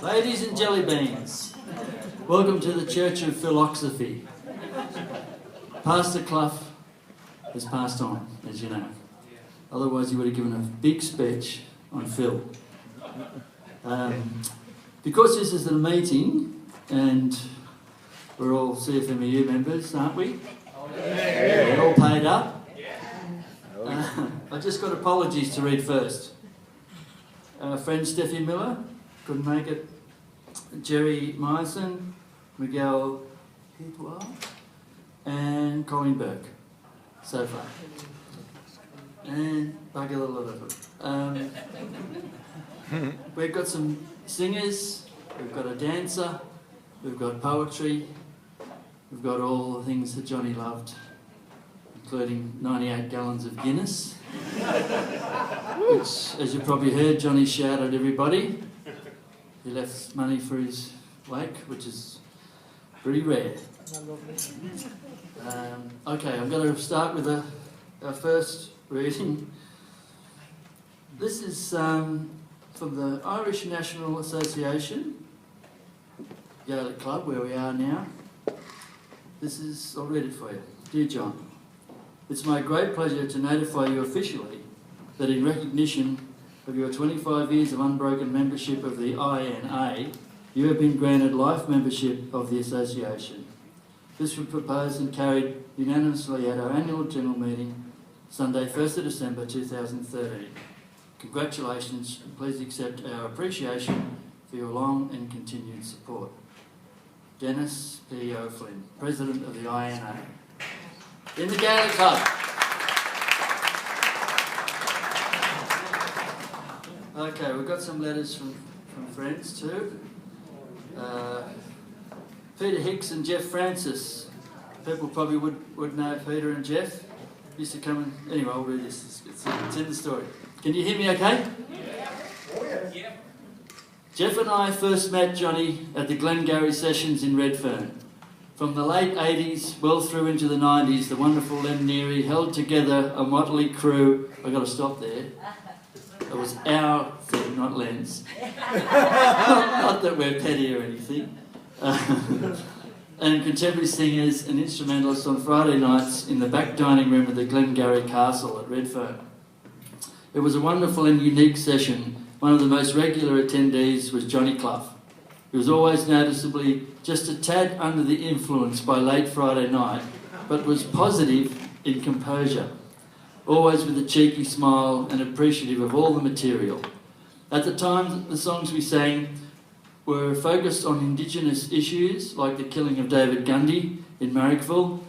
Ladies and jelly beans, welcome to the Church of Philosophy. Pastor Clough has passed on, as you know. Otherwise, he would have given a big speech on Phil. Because this is a meeting, and we're all CFMEU members, aren't we? Yeah. We're all paid up. I just got apologies to read first. Our friend Steffi Miller couldn't make it. Jerry Myerson, Miguel Hidwell, and Colin Burke, so far. And bugger a lot of them. We've got some singers, we've got a dancer, we've got poetry, we've got all the things that Johnny loved, including 98 gallons of Guinness, which, as you probably heard, Johnny shouted at everybody. He left money for his wake, which is pretty rare. Okay, I'm going to start with our first reading. This is from the Irish National Association, Gaelic Club, where we are now. I'll read it for you. Dear John, it's my great pleasure to notify you officially that in recognition of your 25 years of unbroken membership of the INA, you have been granted life membership of the association. This was proposed and carried unanimously at our annual general meeting, Sunday 1st of December 2013. Congratulations, and please accept our appreciation for your long and continued support. Dennis P. O'Flynn, President of the INA. In the Gaelic Club. Okay, we've got some letters from friends too. Peter Hicks and Jeff Francis. People probably would know Peter and Jeff. Used to come and... Anyway, I'll read this. It's in the story. Can you hear me okay? Yeah. Oh, yeah. Jeff and I first met Johnny at the Glengarry sessions in Redfern. From the late 80s, well through into the 90s, the wonderful Len Neary held together a motley crew. I've got to stop there. It was our thing, not Len's. not that we're petty or anything. And contemporary singers and instrumentalists on Friday nights in the back dining room of the Glengarry Castle at Redfern. It was a wonderful and unique session. One of the most regular attendees was Johnny Clough. He was always noticeably just a tad under the influence by late Friday night, but was positive in composure, always with a cheeky smile and appreciative of all the material. At the time, the songs we sang were focused on Indigenous issues like the killing of David Gundy in Marrickville,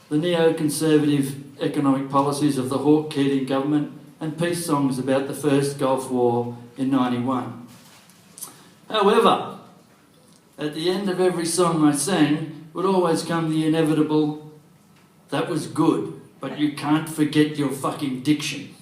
the neo-conservative economic policies of the Hawke-Keating government, and peace songs about the first Gulf War in '91. However, at the end of every song I sang would always come the inevitable, "That was good, but you can't forget your fucking diction.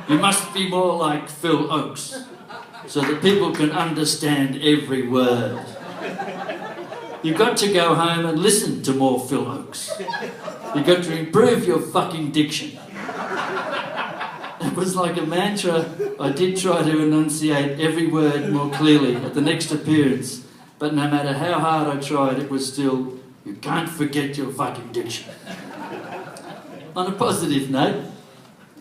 You must be more like Phil Oakes, so that people can understand every word. You've got to go home and listen to more Phil Oakes. You've got to improve your fucking diction." It was like a mantra. I did try to enunciate every word more clearly at the next appearance, but no matter how hard I tried, it was still, "You can't forget your fucking diction." On a positive note,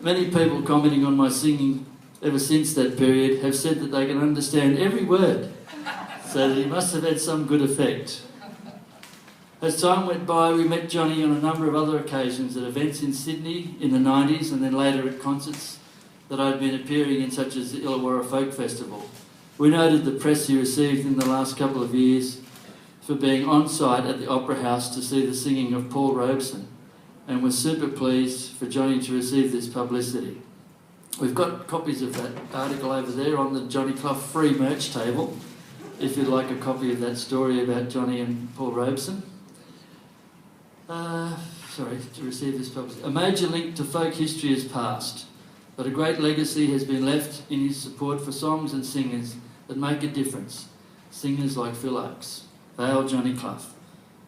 many people commenting on my singing ever since that period have said that they can understand every word, so that it must have had some good effect. As time went by, we met Johnny on a number of other occasions at events in Sydney in the 90s and then later at concerts that I'd been appearing in, such as the Illawarra Folk Festival. We noted the press he received in the last couple of years for being on site at the Opera House to see the singing of Paul Robeson, and were super pleased for Johnny to receive this publicity. We've got copies of that article over there on the Johnny Clough free merch table, if you'd like a copy of that story about Johnny and Paul Robeson. To receive this publicity. A major link to folk history has passed, but a great legacy has been left in his support for songs and singers that make a difference. Singers like Phil Oakes, Vale Johnny Clough,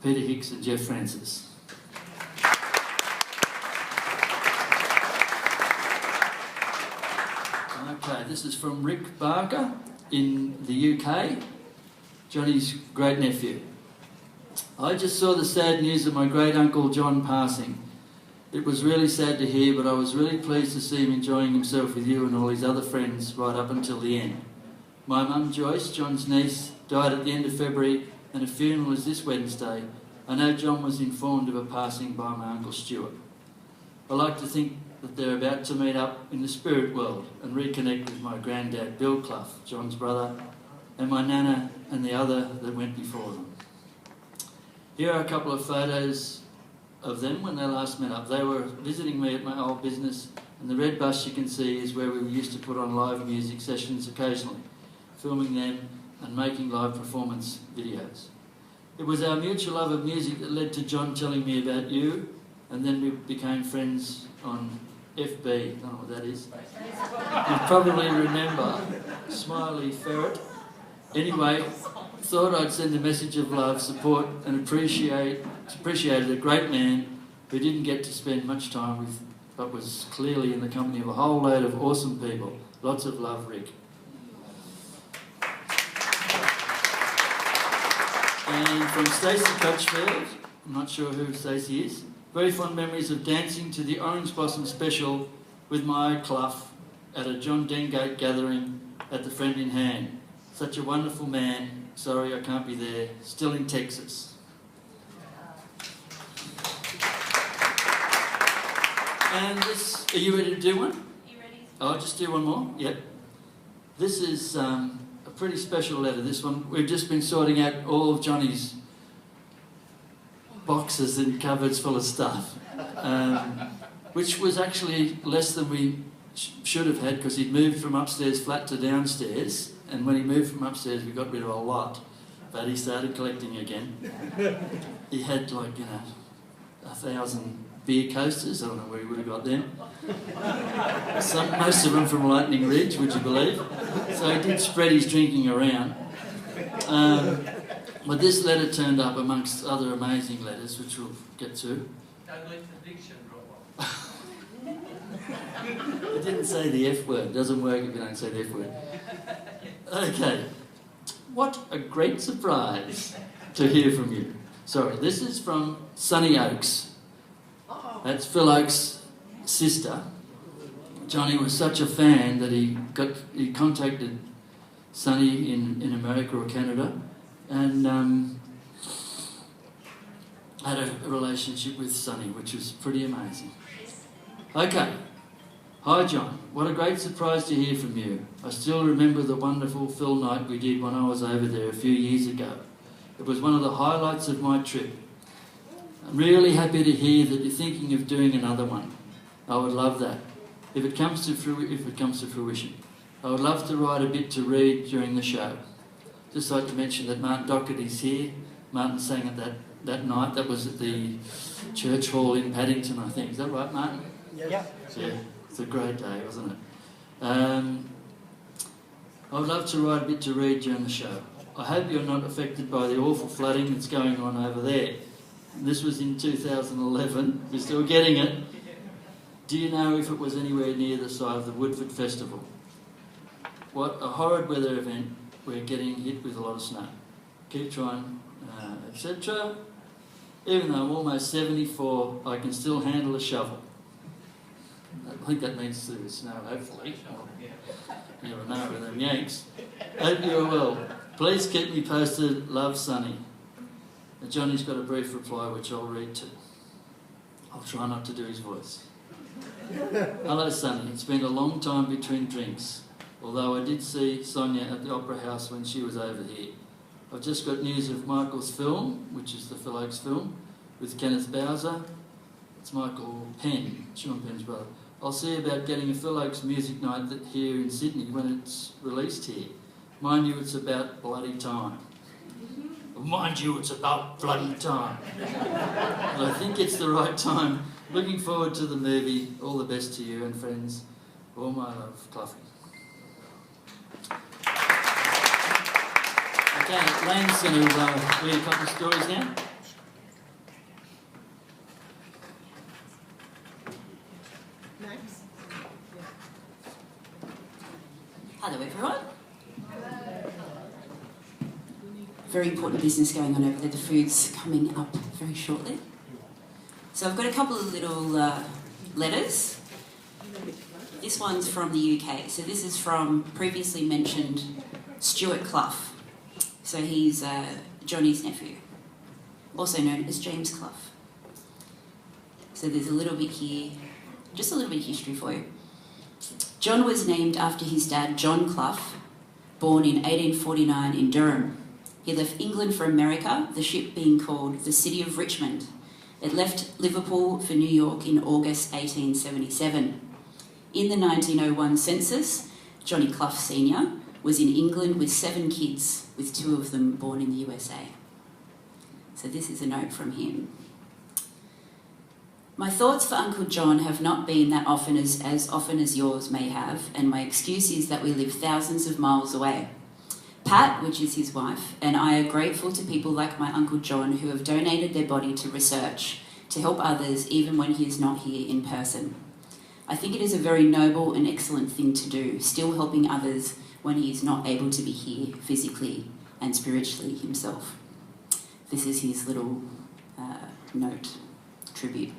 Peter Hicks and Jeff Francis. Okay, this is from Rick Barker. in the UK, Johnny's great nephew. I just saw the sad news of my great uncle John passing. It was really sad to hear, but I was really pleased to see him enjoying himself with you and all his other friends right up until the end. My mum Joyce, John's niece, died at the end of February, and a funeral is this Wednesday. I know John was informed of a passing by my uncle Stuart. I like to think that they're about to meet up in the spirit world and reconnect with my granddad Bill Clough, John's brother, and my nana and the other that went before them. Here are a couple of photos of them when they last met up. They were visiting me at my old business, and the red bus you can see is where we used to put on live music sessions occasionally, filming them and making live performance videos. It was our mutual love of music that led to John telling me about you, and then we became friends on FB. I don't know what that is. You probably remember Smiley Ferret. Anyway, thought I'd send a message of love, support and appreciated a great man who didn't get to spend much time with, but was clearly in the company of a whole load of awesome people. Lots of love, Rick. And from Stacey Coachfield, I'm not sure who Stacey is, very fond memories of dancing to the Orange Blossom Special with my Clough at a John Dengate gathering at the Friend in Hand. Such a wonderful man. Sorry I can't be there. Still in Texas. And this, are you ready to do one? You ready? I'll just do one more. Yep. This is a pretty special letter. This one, we've just been sorting out all of Johnny's boxes and cupboards full of stuff, which was actually less than we should have had because he'd moved from upstairs flat to downstairs, and when he moved from upstairs we got rid of a lot, but he started collecting again. He had like, 1,000 beer coasters. I don't know where he would have got them. Most of them from Lightning Ridge, would you believe? So he did spread his drinking around. But this letter turned up amongst other amazing letters, which we'll get to. Don't let the diction drop off. It didn't say the F word. It doesn't work if you don't say the F word. Okay. What a great surprise to hear from you. Sorry, this is from Sunny Oaks. That's Phil Oaks' sister. Johnny was such a fan that he contacted Sunny in America or Canada, and had a relationship with Sunny, which was pretty amazing. Okay. Hi John, what a great surprise to hear from you. I still remember the wonderful Phil night we did when I was over there a few years ago. It was one of the highlights of my trip. I'm really happy to hear that you're thinking of doing another one. I would love that. If it comes to fruition. I would love to write a bit to read during the show. Just like to mention that Martin Docherty's here. Martin sang at that night. That was at the church hall in Paddington, I think. Is that right, Martin? Yeah. Yeah. It's a great day, wasn't it? I would love to write a bit to read during the show. I hope you're not affected by the awful flooding that's going on over there. This was in 2011. We're still getting it. Do you know if it was anywhere near the site of the Woodford Festival? What a horrid weather event. We're getting hit with a lot of snow. Keep trying, etc. Even though I'm almost 74, I can still handle a shovel. I think that means through the snow, hopefully. You never know with them Yanks. Hope you're well. Please keep me posted. Love, Sunny. And Johnny's got a brief reply which I'll read to. I'll try not to do his voice. Hello, Sunny. It's been a long time between drinks, although I did see Sonia at the Opera House when she was over here. I've just got news of Michael's film, which is the Phil Oaks film, with Kenneth Bowser. It's Michael Penn, Sean Penn's brother. I'll see about getting a Phil Oaks music night here in Sydney when it's released here. Mind you, it's about bloody time. Mind you, it's about bloody time. But I think it's the right time. Looking forward to the movie. All the best to you and friends. All my love, Clough. Okay, Lane's going to read a couple of stories now. Hello everyone. very important business going on over there. The food's coming up very shortly. So I've got a couple of little letters. This one's from the UK. So this is from previously mentioned Stuart Clough. So he's Johnny's nephew, also known as James Clough. So there's a little bit here, just a little bit of history for you. John was named after his dad, John Clough, born in 1849 in Durham. He left England for America, the ship being called the City of Richmond. It left Liverpool for New York in August 1877. In the 1901 census, Johnny Clough Sr. was in England with 7 kids, with 2 of them born in the USA. So this is a note from him. My thoughts for Uncle John have not been that often as often as yours may have, and my excuse is that we live thousands of miles away. Pat, which is his wife, and I are grateful to people like my Uncle John who have donated their body to research, to help others even when he is not here in person. I think it is a very noble and excellent thing to do, still helping others when he is not able to be here physically and spiritually himself. This is his little note, tribute.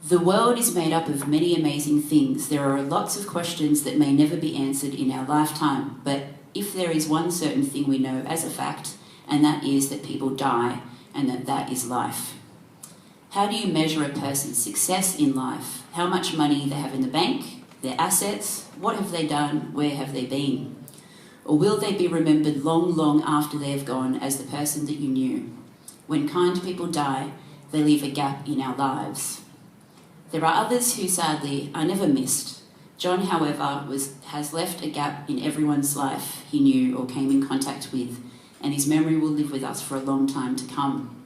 The world is made up of many amazing things. There are lots of questions that may never be answered in our lifetime, but if there is one certain thing we know as a fact, and that is that people die, and that is life. How do you measure a person's success in life? How much money they have in the bank, their assets, what have they done, where have they been? Or will they be remembered long, long after they have gone as the person that you knew? When kind people die, they leave a gap in our lives. There are others who sadly are never missed. John, however, has left a gap in everyone's life he knew or came in contact with, and his memory will live with us for a long time to come.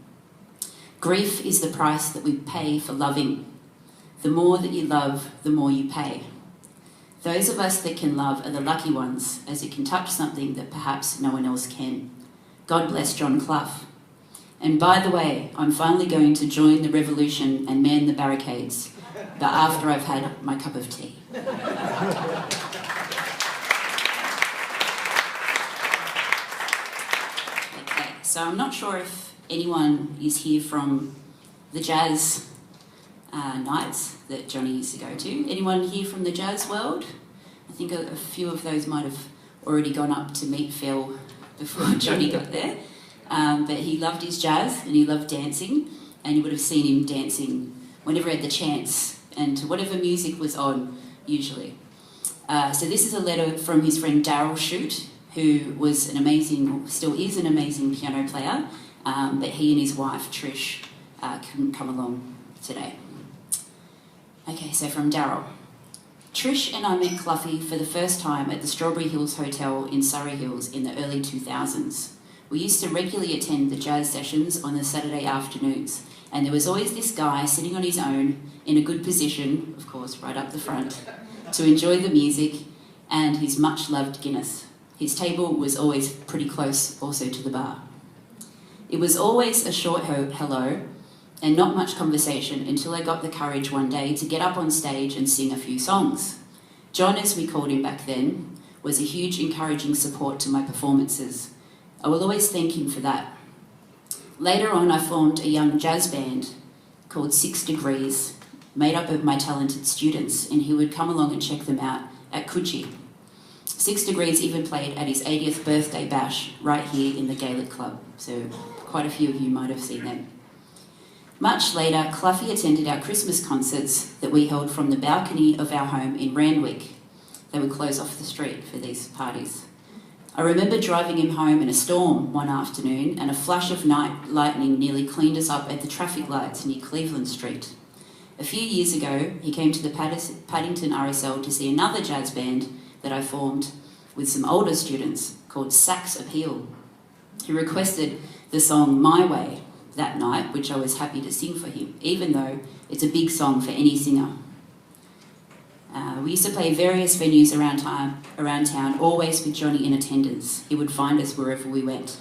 Grief is the price that we pay for loving. The more that you love, the more you pay. Those of us that can love are the lucky ones, as it can touch something that perhaps no one else can. God bless John Clough. And by the way, I'm finally going to join the revolution and man the barricades, but after I've had my cup of tea. Okay, so I'm not sure if anyone is here from the jazz nights that Johnny used to go to. Anyone here from the jazz world? I think a few of those might have already gone up to meet Phil before Johnny got there. But he loved his jazz and he loved dancing, and you would have seen him dancing whenever he had the chance and to whatever music was on, usually. So this is a letter from his friend Daryl Shute, who was an amazing, still is an amazing piano player, but he and his wife Trish couldn't come along today. Okay, so from Daryl. Trish and I met Cloughie for the first time at the Strawberry Hills Hotel in Surrey Hills in the early 2000s. We used to regularly attend the jazz sessions on the Saturday afternoons, and there was always this guy sitting on his own in a good position, of course, right up the front, to enjoy the music and his much-loved Guinness. His table was always pretty close also to the bar. It was always a short hello and not much conversation until I got the courage one day to get up on stage and sing a few songs. John, as we called him back then, was a huge encouraging support to my performances. I will always thank him for that. Later on, I formed a young jazz band called 6 Degrees, made up of my talented students, and he would come along and check them out at Coogee. 6 Degrees even played at his 80th birthday bash right here in the Gaelic Club, so quite a few of you might have seen them. Much later, Cloughie attended our Christmas concerts that we held from the balcony of our home in Randwick. They would close off the street for these parties. I remember driving him home in a storm one afternoon, and a flash of night lightning nearly cleaned us up at the traffic lights near Cleveland Street. A few years ago, he came to the Paddington RSL to see another jazz band that I formed with some older students called Sax Appeal. He requested the song My Way that night, which I was happy to sing for him, even though it's a big song for any singer. We used to play various venues around town, always with Johnny in attendance. He would find us wherever we went.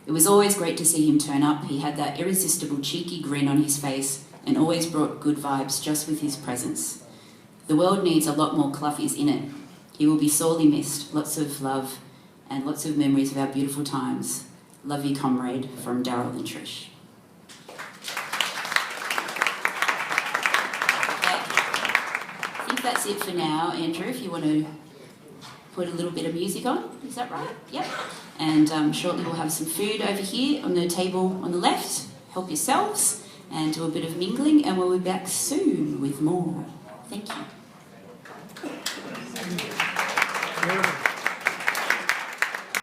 It was always great to see him turn up. He had that irresistible cheeky grin on his face and always brought good vibes just with his presence. The world needs a lot more Cloughies in it. He will be sorely missed. Lots of love, and lots of memories of our beautiful times. Love you, comrade, from Daryl and Trish. I think that's it for now, Andrew, if you want to put a little bit of music on. Is that right? Yep. And shortly we'll have some food over here on the table on the left. Help yourselves and do a bit of mingling, and we'll be back soon with more. Thank you.